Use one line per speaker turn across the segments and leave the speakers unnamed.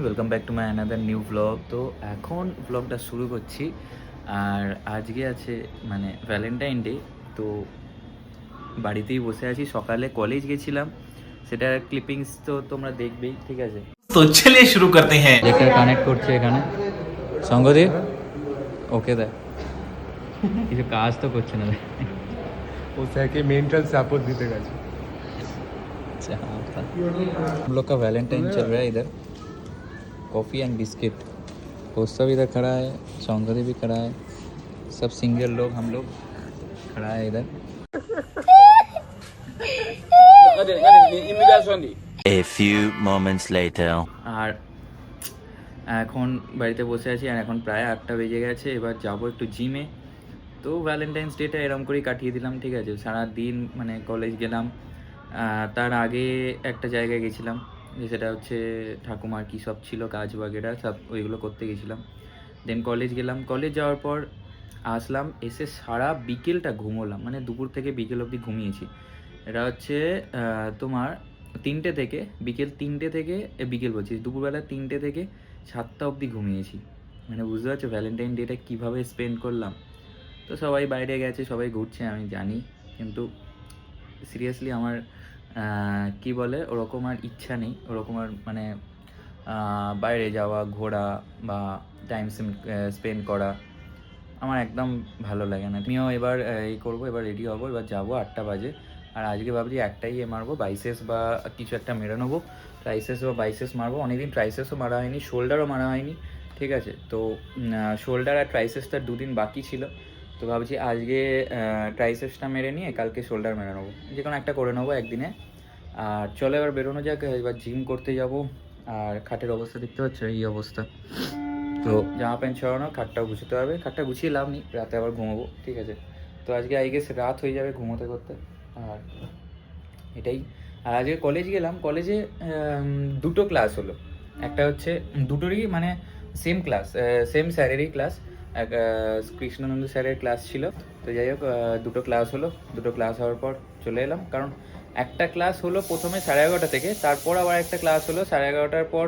Welcome back to my another new blog. তো এখন ব্লগটা শুরু করছি। আর আজকে আছে মানে ভ্যালেন্টাইন ডে। তো বাড়িতেই বসে আছি, সকালে কলেজ গেছিলাম, সেটার ক্লিপিংস তো তোমরা দেখবেই, ঠিক আছে?
तो चलिए शुरू करते हैं।
যেটা কানেক্ট করছে এখানে সঙ্গদীপ, ওকে দেখ কিছু কাজ তো করছে না।
वो सह के मेंटल सपोर्ट देते गए।
अच्छा, हम लोग का वैलेंटाइन चल रहा है इधर, कॉफ़ी एंड बिस्किट। कोस्ता भी इधर खड़ा है, सौंदर्य भी खड़ा है, सब सिंगल लोग हम लोग खड़ा है इधर।
A few moments later.
আর এখন বাড়িতে বসে আছি, আর এখন প্রায় 8টা বেজে গেছে। এবার যাবো একটু জিমে। তো ভ্যালেন্টাইন্স ডেটা এরম করেই কাটিয়ে দিলাম, ঠিক আছে? সারা দিন মানে কলেজ গেলাম, তার আগে একটা জায়গায় গেছিলাম, যে সেটা হচ্ছে ঠাকুমার কী সব ছিল কাজ বাগেরা, সব ওইগুলো করতে গেছিলাম। দেন কলেজ গেলাম, কলেজ যাওয়ার পর আসলাম, এসে সারা বিকেলটা ঘুমোলাম, মানে দুপুর থেকে বিকেল অবধি ঘুমিয়েছি। এটা হচ্ছে তোমার 3টে থেকে বিকেল 3টে থেকে বিকেল বলছি দুপুরবেলা 3টে থেকে 7টা অবধি ঘুমিয়েছি। মানে বুঝতে পারছো ভ্যালেন্টাইন ডেটা কীভাবে স্পেন্ড করলাম। তো সবাই বাইরে গেছে, সবাই ঘুরছে, আমি জানি, কিন্তু সিরিয়াসলি আমার কি বলে ওরকম আর ইচ্ছা নেই, ওরকম আর মানে বাইরে যাওয়া, ঘোরা বা টাইম স্পেন্ড করা আমার একদম ভালো লাগে না। আমিও এবার এই করবো, এবার রেডি হবো, এবার যাবো 8টা বাজে। আর আজকে ভাবছি একটাই মারবো, বাইসেস বা কিছু একটা মেরে নেবো, ট্রাইসেস বা বাইসেস মারবো। অনেকদিন ট্রাইসেসও মারা হয়নি, শোল্ডারও মারা হয়নি, ঠিক আছে? তো শোল্ডার আর ট্রাইসেসটা 2 দিন বাকি ছিল, তো ভাবছি আজকে ট্রাইসেসটা মেরে নিয়ে কালকে শোল্ডার মেরে নেবো, যে কোনো একটা করে নেবো একদিনে। আর চলো এবার বেরোনো যাক, এবার জিম করতে যাব। আর খাটের অবস্থা দেখতে পাচ্ছ, এই অবস্থা। তো জামা প্যান্ট ছড়ানো, খাটটাও গুছাতে হবে, খাটটা গুছিয়ে লাভ নেই, রাতে আবার ঘুমাবো, ঠিক আছে? তো আজকে আই গেস রাত হয়ে যাবে ঘুমোতে করতে, আর এটাই। আর আজকে কলেজ গেলাম, কলেজে 2টো ক্লাস হলো। একটা হচ্ছে দুটোরই মানে সেম ক্লাস, সেম স্যারেরই ক্লাস, এক কৃষ্ণানন্দ স্যারের ক্লাস ছিল। তো যাই হোক 2টো ক্লাস হলো, 2টো ক্লাস হওয়ার পর চলে এলাম, কারণ একটা ক্লাস হলো প্রথমে 11:30 থেকে, তারপর আবার একটা ক্লাস হলো 11:30 পর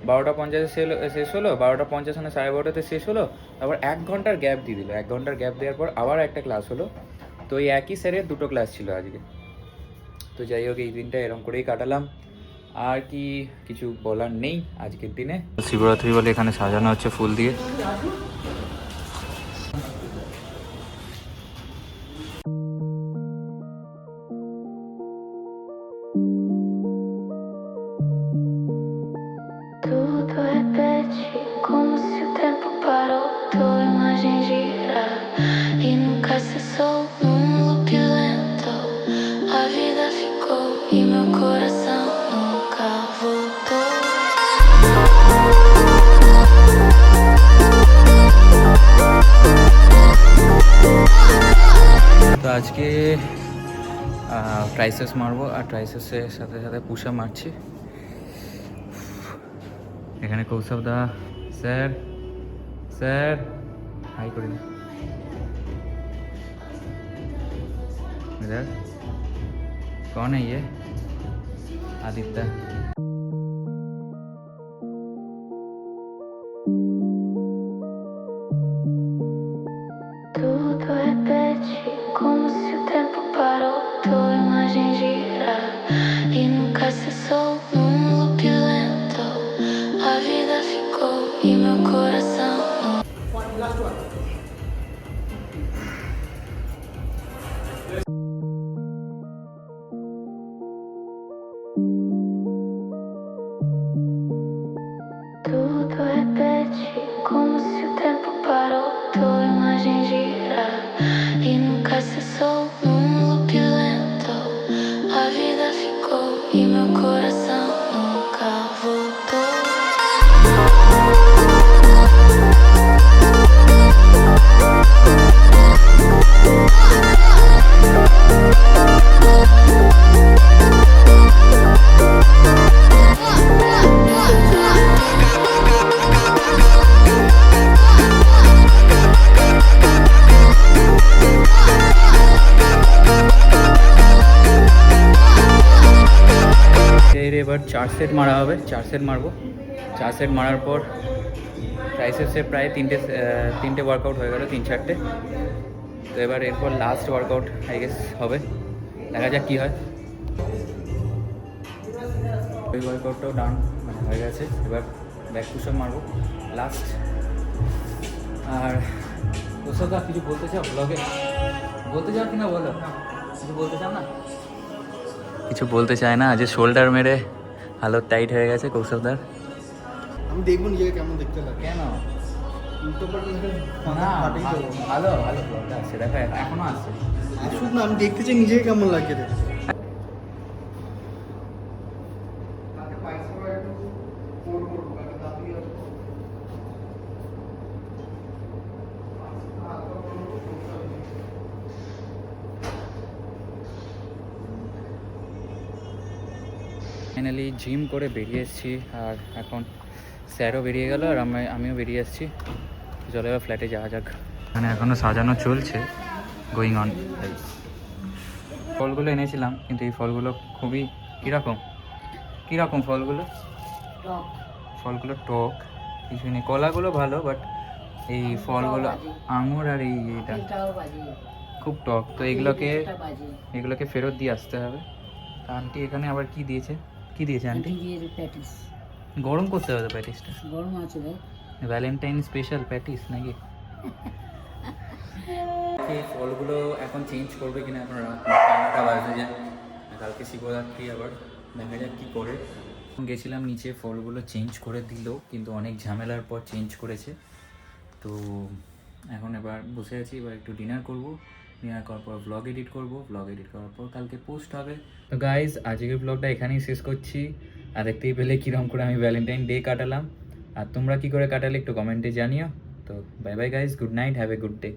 12:50 শেষ হলো, 12:50 মানে 12:30 শেষ হলো, তারপর 1 ঘন্টার গ্যাপ দিয়ে দিল, 1 ঘন্টার গ্যাপ দেওয়ার পর আবার একটা ক্লাস হলো। তো এই একই স্যারের 2টো ক্লাস ছিল আজকে। তো যাই হোক এই দিনটা এরকম করেই কাটালাম, আর কি কিছু বলার নেই আজকের দিনে। শিবরাত্রি বলে এখানে সাজানো হচ্ছে ফুল দিয়ে।
Tudo repete como se o tempo parou, tua imagem gira e nunca cessou num loop lento. A vida ficou e meu coração nunca voltou.
তো আজকে ট্রাইসেস মারবো, আর ট্রাইসেসের সাথে সাথে পুশ আপ মারছি। এখানে কৌশব দা, স্যার স্যার হাই করে দিন। इधर कौन है ये? Aditya.
Tudo repete como se o tempo parou, tua imagem gira e nunca cessou num loop lento. A vida ficou e meu coração tudo repete como se o tempo parou, tua imagem gira e nunca cessou num loop lento. A vida ficou e meu coração nunca voltou.
এবার 4 set মারা হবে, 4 set মারবো, 4 set মারার পর ট্রাইসেপসে প্রায় তিনটে workout হয়ে গেল, 3-4টে। তো এবার এরপর লাস্ট ওয়ার্কআউট আই গেস হবে, দেখা যাক কী হয়। ওই ওয়ার্কআউটটাও ডান মানে হয়ে গেছে, এবার ব্যাক পুশআপ মারবো লাস্ট। আর ওসব কিছু বলতে চাও ব্লগে? বলতে চাও কিনা বলো, কিছু বলতে চাও না? কিছু বলতে চায় না, যে শোল্ডার মেরে হালত টাইট হয়ে গেছে কৌশলদার।
আমি দেখবো নিজেকে কেমন দেখতে লাগে।
কেন?
উল্টো পাল্টা
না
ফাটেই তো।
ভালো ভালো ব্লগটা আসছে, দেখো এখনো আসছে।
আসুক না, আমি দেখতে চাই নিজেকে কেমন লাগে দেখতে।
ফাইনালি জিম করে বেরিয়ে এসেছি, আর এখন স্যারও বেরিয়ে গেল আর আমিও বেরিয়ে এসেছি। চলো এবার ফ্ল্যাটে যাওয়া যাক। মানে এখনও সাজানো চলছে, গোয়িং অন। ফলগুলো এনেছিলাম, কিন্তু এই ফলগুলো খুবই কীরকম ফলগুলো? ফলগুলো টক, কিছু নেই। কলাগুলো ভালো, বাট এই ফলগুলো আঙুর আর এইটা খুব টক। তো এগুলোকে ফেরত দিয়ে আসতে হবে। তা আন্টি এখানে আবার কি দিয়েছে আন্টি?
প্যাটিস
গরম করতে হবে তো প্যাটিসটা।
গরম আছে ভাই।
ভ্যালেন্টাইন স্পেশাল প্যাটিস নাকি? এই ফলগুলো এখন চেঞ্জ করবে কিনা, এখন রাত 9টা বাজে যায়, কালকে শিবরাত্রি, আবার দেখা যাক কী করে। গেছিলাম নিচে, ফলগুলো চেঞ্জ করে দিল, কিন্তু অনেক ঝামেলার পর চেঞ্জ করেছে। তো এখন এবার বসে আছি, এবার একটু ডিনার করব, ডিনার করার পর ব্লগ এডিট করব, ব্লগ এডিট করার পর কালকে পোস্ট হবে। তো গাইজ আজকের ব্লগটা এখানেই শেষ করছি। আর দেখতেই পেলে কীরকম করে আমি ভ্যালেন্টাইন ডে কাটালাম, আর তোমরা কী করে কাটালে একটু কমেন্টে জানিও। তো bye bye guys, good night, have a good day.